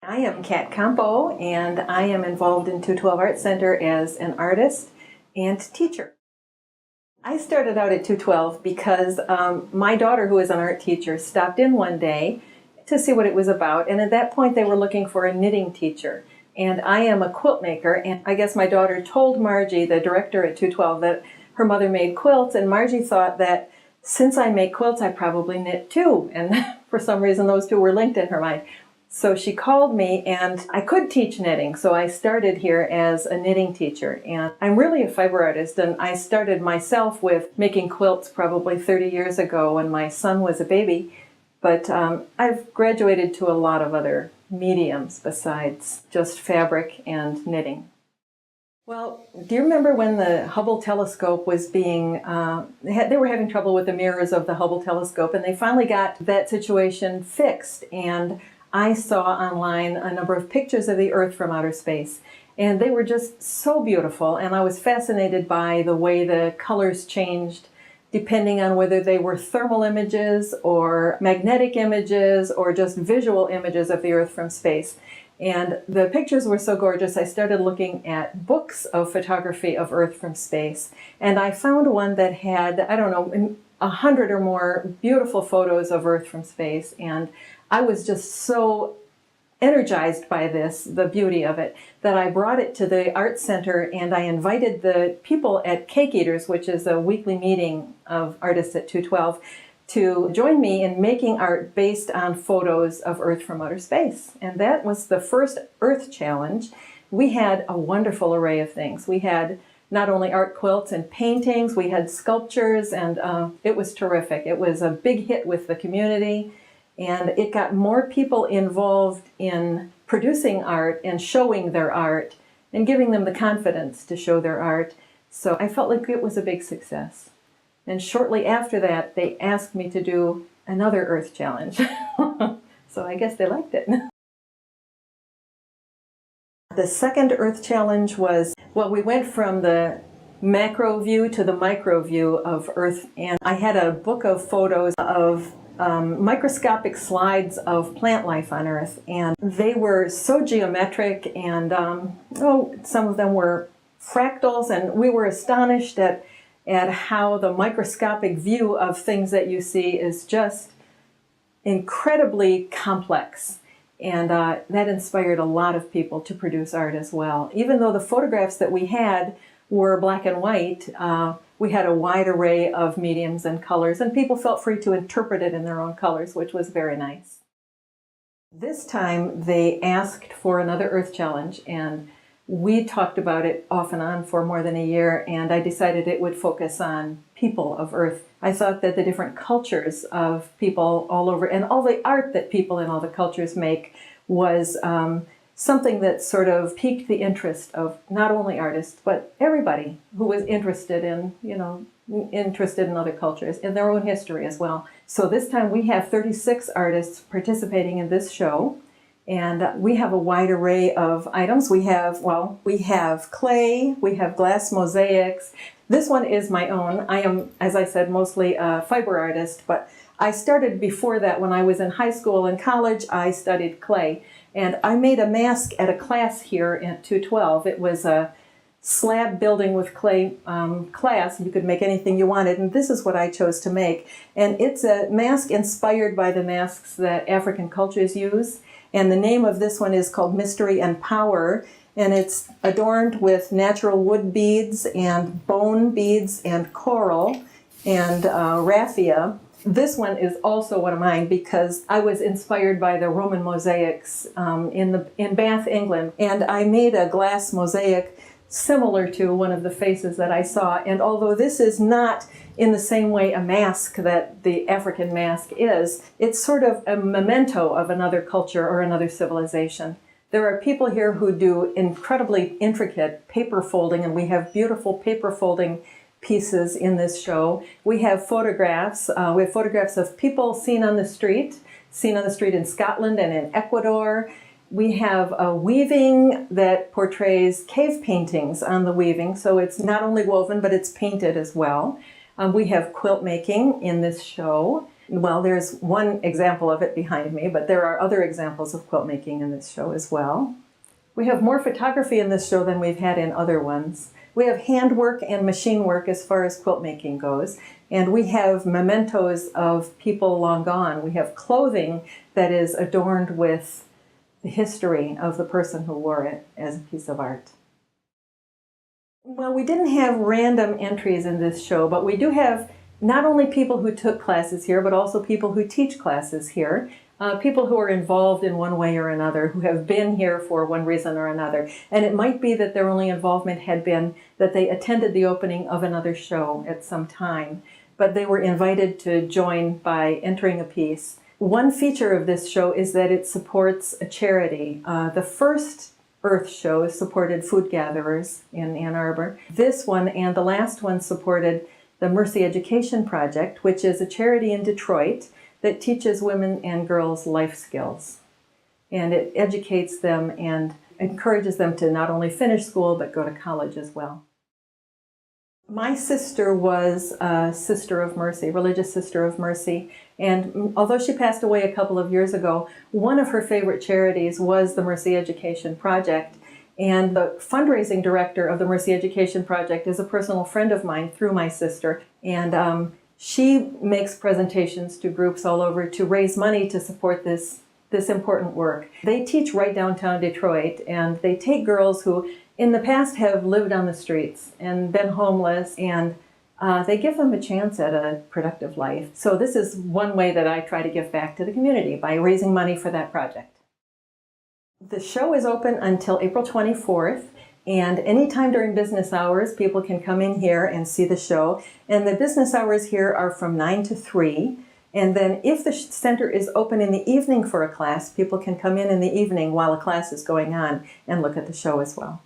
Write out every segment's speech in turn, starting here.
I am Kat Campau, and I am involved in 212 Art Center as an artist and teacher. I started out at 212 because my daughter, who is an art teacher, stopped in one day to see what it was about, and at that point they were looking for a knitting teacher. And I am a quilt maker, and I guess my daughter told Margie, the director at 212, that her mother made quilts, and Margie thought that since I make quilts, I probably knit too, and for some reason those two were linked in her mind. So she called me, and I could teach knitting, so I started here as a knitting teacher. And I'm really a fiber artist, and I started myself with making quilts probably 30 years ago when my son was a baby. But I've graduated to a lot of other mediums besides just fabric and knitting. Well, do you remember when the Hubble telescope was being, they were having trouble with the mirrors of the Hubble telescope, and they finally got that situation fixed. And I saw online a number of pictures of the Earth from outer space, and they were just so beautiful, and I was fascinated by the way the colors changed depending on whether they were thermal images or magnetic images or just visual images of the Earth from space. And the pictures were so gorgeous, I started looking at books of photography of Earth from space, and I found one that had, I don't know, 100 or more beautiful photos of Earth from space, and I was just so energized by this, the beauty of it, that I brought it to the art center, and I invited the people at Cake Eaters, which is a weekly meeting of artists at 212, to join me in making art based on photos of Earth from outer space. And that was the first Earth Challenge. We had a wonderful array of things. We had not only art quilts and paintings, we had sculptures, and it was terrific. It was a big hit with the community. And it got more people involved in producing art and showing their art and giving them the confidence to show their art. So I felt like it was a big success. And shortly after that, they asked me to do another Earth Challenge. So I guess they liked it. The second Earth Challenge was, well, we went from the macro view to the micro view of Earth. And I had a book of photos of microscopic slides of plant life on Earth, and they were so geometric, and some of them were fractals, and we were astonished at how the microscopic view of things that you see is just incredibly complex. And that inspired a lot of people to produce art as well. Even though the photographs that we had were black and white, we had a wide array of mediums and colors, and people felt free to interpret it in their own colors, which was very nice. This time they asked for another Earth Challenge, and we talked about it off and on for more than a year, and I decided it would focus on people of Earth. I thought that the different cultures of people all over, and all the art that people in all the cultures make, was something that sort of piqued the interest of not only artists, but everybody who was interested in, interested in other cultures, in their own history as well. So this time we have 36 artists participating in this show, and we have a wide array of items. We have clay, we have glass mosaics. This one is my own. I am, as I said, mostly a fiber artist, but I started before that. When I was in high school and college, I studied clay. And I made a mask at a class here at 212. It was a slab building with clay class. You could make anything you wanted, and this is what I chose to make. And it's a mask inspired by the masks that African cultures use. And the name of this one is called Mystery and Power. And it's adorned with natural wood beads and bone beads and coral and raffia. This one is also one of mine because I was inspired by the Roman mosaics in Bath, England. And I made a glass mosaic similar to one of the faces that I saw. And although this is not in the same way a mask that the African mask is, it's sort of a memento of another culture or another civilization. There are people here who do incredibly intricate paper folding, and we have beautiful paper folding pieces in this show. We have photographs. We have photographs of people seen on the street in Scotland and in Ecuador. We have a weaving that portrays cave paintings on the weaving, so it's not only woven, but it's painted as well. We have quilt making in this show. Well, there's one example of it behind me, but there are other examples of quilt making in this show as well. We have more photography in this show than we've had in other ones. We have handwork and machine work as far as quilt making goes, and we have mementos of people long gone. We have clothing that is adorned with the history of the person who wore it as a piece of art. Well, we didn't have random entries in this show, but we do have not only people who took classes here, but also people who teach classes here, people who are involved in one way or another, who have been here for one reason or another. And it might be that their only involvement had been that they attended the opening of another show at some time, but they were invited to join by entering a piece. One feature of this show is that it supports a charity. The first Earth show supported food gatherers in Ann Arbor. This one and the last one supported the Mercy Education Project, which is a charity in Detroit that teaches women and girls life skills. And it educates them and encourages them to not only finish school, but go to college as well. My sister was a Sister of Mercy, religious Sister of Mercy, and although she passed away a couple of years ago, one of her favorite charities was the Mercy Education Project, and the fundraising director of the Mercy Education Project is a personal friend of mine through my sister, and she makes presentations to groups all over to raise money to support this important work. They teach right downtown Detroit, and they take girls who in the past have lived on the streets and been homeless, and they give them a chance at a productive life. So this is one way that I try to give back to the community, by raising money for that project. The show is open until April 24th, and anytime during business hours, people can come in here and see the show. And the business hours here are from 9 to 3. And then if the center is open in the evening for a class, people can come in the evening while a class is going on and look at the show as well.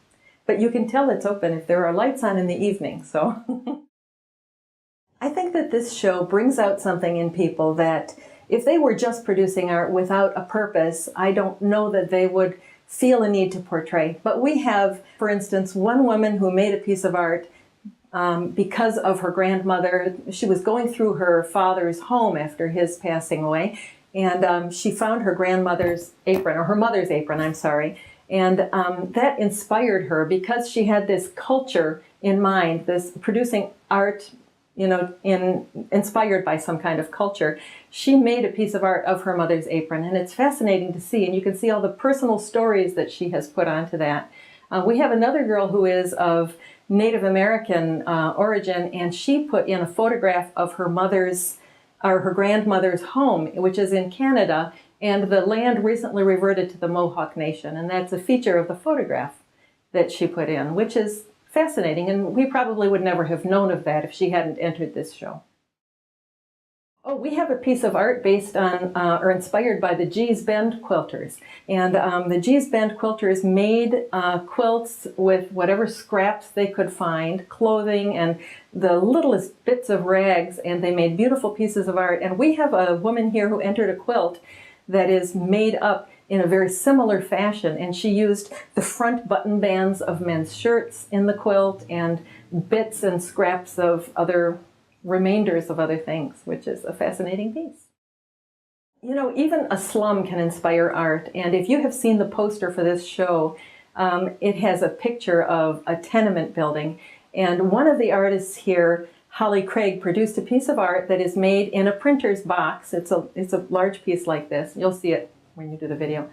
But you can tell it's open if there are lights on in the evening, so. I think that this show brings out something in people that if they were just producing art without a purpose, I don't know that they would feel a need to portray. But we have, for instance, one woman who made a piece of art because of her grandmother. She was going through her father's home after his passing away, and she found her grandmother's apron, or her mother's apron, I'm sorry, and that inspired her because she had this culture in mind, this producing art, you know, inspired by some kind of culture. She made a piece of art of her mother's apron, and it's fascinating to see, and you can see all the personal stories that she has put onto that. We have another girl who is of Native American origin, and she put in a photograph of her mother's, or her grandmother's home, which is in Canada, and the land recently reverted to the Mohawk Nation, and that's a feature of the photograph that she put in, which is fascinating, and we probably would never have known of that if she hadn't entered this show. Oh, we have a piece of art based on, or inspired by the Gee's Bend quilters. And the Gee's Bend quilters made quilts with whatever scraps they could find, clothing, and the littlest bits of rags, and they made beautiful pieces of art. And we have a woman here who entered a quilt that is made up in a very similar fashion, and she used the front button bands of men's shirts in the quilt and bits and scraps of other remainders of other things, which is a fascinating piece. You know, even a slum can inspire art, and if you have seen the poster for this show, it has a picture of a tenement building, and one of the artists here, Holly Craig, produced a piece of art that is made in a printer's box. It's a large piece like this. You'll see it when you do the video.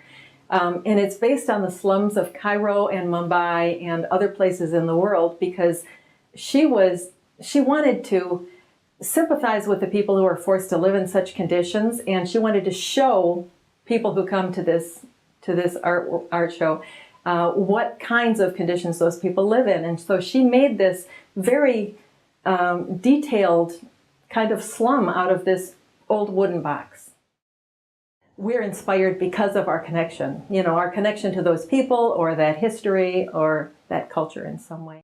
And it's based on the slums of Cairo and Mumbai and other places in the world, because she wanted to sympathize with the people who are forced to live in such conditions, and she wanted to show people who come to this art show what kinds of conditions those people live in. And so she made this very detailed kind of slum out of this old wooden box. We're inspired because of our connection, you know, our connection to those people or that history or that culture in some way.